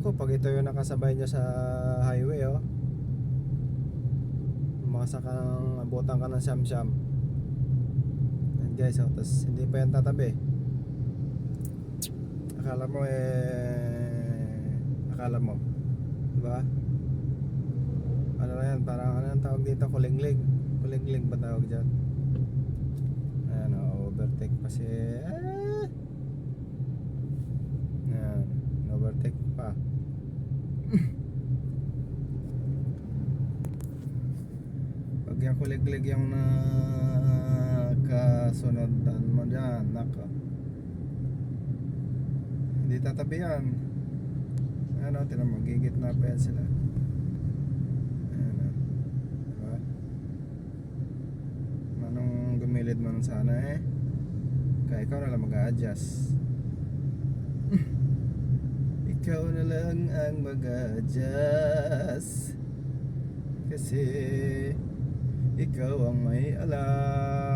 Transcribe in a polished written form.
Naku, pag ito yung nakasabay niya sa highway, oh, umasa ka ng abutan ka ng siyam-siyam. Yan guys, oh, tapos hindi pa yan tatabi. Akala mo, diba? Ano na yan, parang ano yung tawag dito, kulingling. Kulingling ba tawag dyan? Ayan, oh, overtake pa si Ayan, overtake pa. Pag yung kuliglig yung nakasunodan mo dyan, nako, hindi tatabi yan. Ano, tinan mo, gigit na pa yan sila. Ayan, diba? Manong gumilid mo nun sana eh, kaya ikaw na lang mag-a-adjust. Ikaw na lang ang mag-a-adjust, kasi ikaw ang may alam.